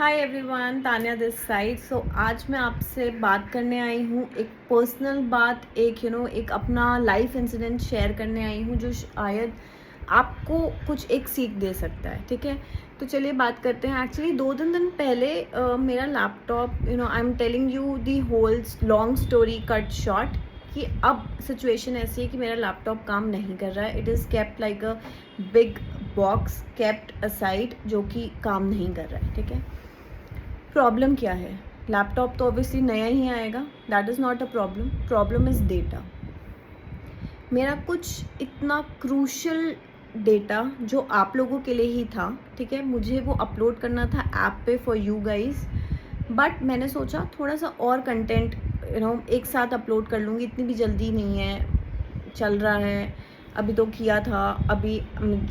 Hi everyone, Tanya this side. So आज मैं आपसे बात करने आई हूँ, एक पर्सनल बात, एक अपना लाइफ इंसिडेंट शेयर करने आई हूँ जो शायद आपको कुछ एक सीख दे सकता है। ठीक है, तो चलिए बात करते हैं। एक्चुअली 2 दिन पहले मेरा laptop, I am telling you the whole long story cut short, कि अब सिचुएशन ऐसी है कि मेरा लैपटॉप काम नहीं कर रहा है। It is kept like a big box kept aside, जो कि काम नहीं कर रहा है। ठीक है, प्रॉब्लम क्या है? लैपटॉप तो ऑब्वियसली नया ही आएगा, that is not a problem. Problem is data. मेरा कुछ इतना क्रूशल डेटा जो आप लोगों के लिए ही था, ठीक है, मुझे वो अपलोड करना था ऐप पे फॉर यू गाइज। बट मैंने सोचा थोड़ा सा और कंटेंट एक साथ अपलोड कर लूँगी, इतनी भी जल्दी नहीं है, चल रहा है, अभी तो किया था। अभी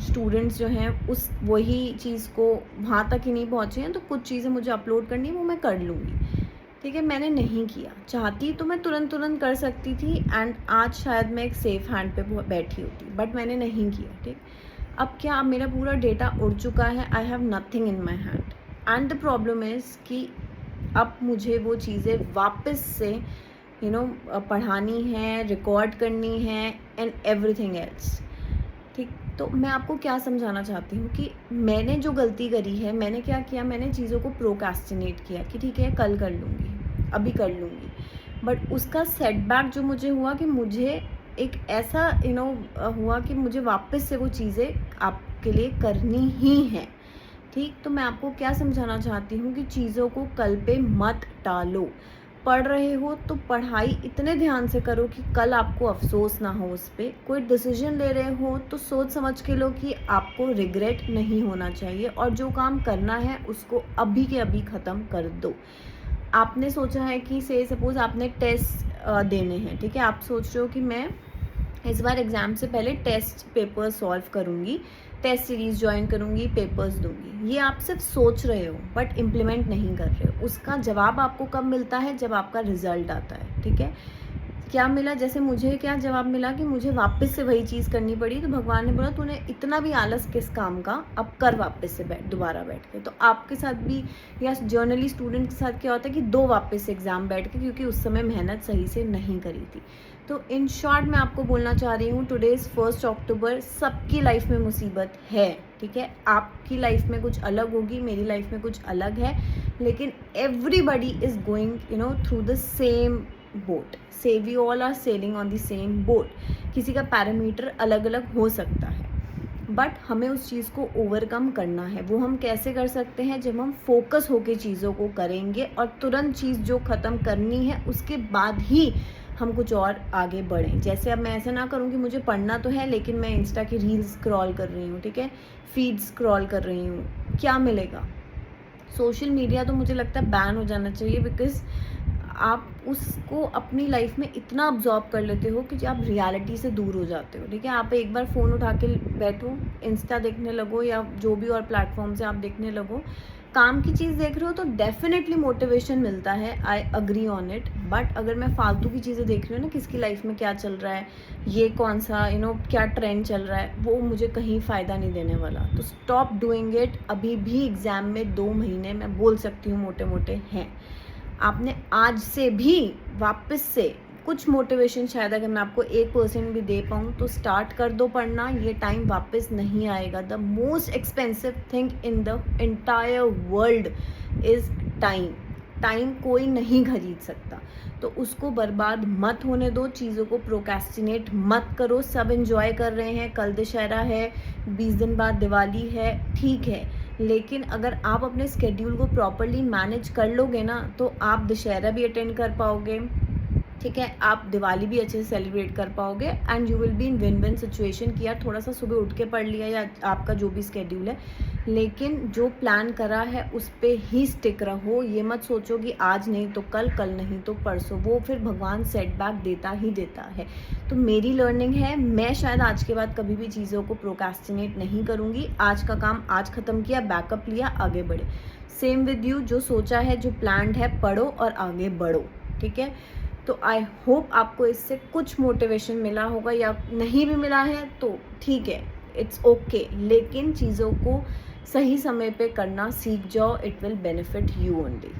स्टूडेंट्स जो हैं उस वही चीज़ को वहाँ तक ही नहीं पहुँचे हैं, तो कुछ चीज़ें मुझे अपलोड करनी है, वो मैं कर लूँगी। ठीक है, मैंने नहीं किया। चाहती तो मैं तुरंत तुरंत कर सकती थी एंड आज शायद मैं एक सेफ हैंड पे बैठी होती, बट मैंने नहीं किया। ठीक, अब क्या, अब मेरा पूरा डेटा उड़ चुका है। I have nothing in my hand and the problem is कि अब मुझे वो चीज़ें वापस से पढ़ानी है, रिकॉर्ड करनी है एंड एवरीथिंग एल्स। ठीक, तो मैं आपको क्या समझाना चाहती हूँ कि मैंने जो गलती करी है, मैंने क्या किया, मैंने चीज़ों को प्रोक्रेस्टिनेट किया कि ठीक है कल कर लूँगी, अभी कर लूँगी। बट उसका सेटबैक जो मुझे हुआ कि मुझे एक ऐसा हुआ कि मुझे वापस से वो चीज़ें आपके लिए करनी ही हैं। ठीक, तो मैं आपको क्या समझाना चाहती हूँ कि चीज़ों को कल पे मत टालो। पढ़ रहे हो तो पढ़ाई इतने ध्यान से करो कि कल आपको अफसोस ना हो उस पर। कोई डिसीजन ले रहे हो तो सोच समझ के लो कि आपको रिग्रेट नहीं होना चाहिए, और जो काम करना है उसको अभी के अभी ख़त्म कर दो। आपने सोचा है कि से सपोज़ आपने टेस्ट देने हैं, ठीक है, आप सोच रहे हो कि मैं इस बार एग्ज़ाम से पहले टेस्ट पेपर सॉल्व करूँगी, टेस्ट सीरीज़ ज्वाइन करूँगी, पेपर्स दूँगी। ये आप सिर्फ सोच रहे हो बट इम्प्लीमेंट नहीं कर रहे हो। उसका जवाब आपको कब मिलता है? जब आपका रिज़ल्ट आता है। ठीक है, क्या मिला? जैसे मुझे क्या जवाब मिला कि मुझे वापस से वही चीज़ करनी पड़ी, तो भगवान ने बोला तूने इतना भी आलस किस काम का, अब कर वापस से दोबारा बैठ के। तो आपके साथ भी या जर्नली स्टूडेंट के साथ क्या होता है कि दो वापस से एग्ज़ाम बैठ के, क्योंकि उस समय मेहनत सही से नहीं करी थी। तो इन शॉर्ट मैं आपको बोलना चाह रही हूँ, टुडे इज़ 1 अक्टूबर, सबकी लाइफ में मुसीबत है। ठीक है, आपकी लाइफ में कुछ अलग होगी, मेरी लाइफ में कुछ अलग है, लेकिन everybody is going through the same boat. Say we all are sailing on the same boat. किसी का पैरामीटर अलग अलग हो सकता है, बट हमें उस चीज़ को ओवरकम करना है। वो हम कैसे कर सकते हैं? जब हम फोकस होकर चीज़ों को करेंगे और तुरंत चीज़ जो ख़त्म करनी है उसके बाद ही हम कुछ और आगे बढ़ें। जैसे अब मैं ऐसा ना करूँ कि मुझे पढ़ना तो है लेकिन मैं इंस्टा की रील्स स्क्रॉल कर रही हूँ, ठीक है, फीड स्क्रॉल कर रही हूँ, क्या मिलेगा? सोशल मीडिया तो मुझे लगता है बैन हो जाना चाहिए, बिकॉज़ आप उसको अपनी लाइफ में इतना अब्जॉर्ब कर लेते हो कि आप रियलिटी से दूर हो जाते हो। ठीक है, आप एक बार फ़ोन उठा के बैठो, इंस्टा देखने लगो या जो भी और प्लेटफॉर्म से आप देखने लगो, काम की चीज़ देख रहे हो तो डेफिनेटली मोटिवेशन मिलता है, I agree on it. But अगर मैं फालतू की चीज़ें देख रही हूँ ना, किसकी लाइफ में क्या चल रहा है, ये कौन सा क्या ट्रेंड चल रहा है, वो मुझे कहीं फ़ायदा नहीं देने वाला। तो स्टॉप डूइंग इट। अभी भी एग्ज़ाम में 2 महीने मैं बोल सकती हूँ मोटे मोटे हैं। आपने आज से भी वापस से कुछ मोटिवेशन, शायद अगर मैं आपको 1% भी दे पाऊँ तो स्टार्ट कर दो पढ़ना। ये टाइम वापस नहीं आएगा। The most expensive thing in the entire world is time. Time कोई नहीं खरीद सकता, तो उसको बर्बाद मत होने दो। चीज़ों को प्रोक्रेस्टिनेट मत करो। सब एंजॉय कर रहे हैं, कल दशहरा है, 20 दिन बाद दिवाली है, ठीक है, लेकिन अगर आप अपने स्केड्यूल को प्रॉपरली मैनेज कर लोगे ना, तो आप दशहरा भी अटेंड कर पाओगे, ठीक है, आप दिवाली भी अच्छे से सेलिब्रेट कर पाओगे and you will be in win win situation कि यार थोड़ा सा सुबह उठ के पढ़ लिया या आपका जो भी स्केड्यूल है, लेकिन जो प्लान करा है उस पर ही स्टिक रहो। ये मत सोचो कि आज नहीं तो कल, कल नहीं तो परसों, वो फिर भगवान सेटबैक देता ही देता है। तो मेरी लर्निंग है, मैं शायद आज के बाद कभी भी चीज़ों को प्रोक्रेस्टिनेट नहीं करूँगी। आज का काम आज ख़त्म किया, बैकअप लिया, आगे बढ़े। सेम विद यू, जो सोचा है, जो प्लान्ड है, पढ़ो और आगे बढ़ो। ठीक है, तो आई होप आपको इससे कुछ मोटिवेशन मिला होगा, या नहीं भी मिला है तो ठीक है, इट्स ओके, लेकिन चीज़ों को सही समय पे करना सीख जाओ, it will benefit you only.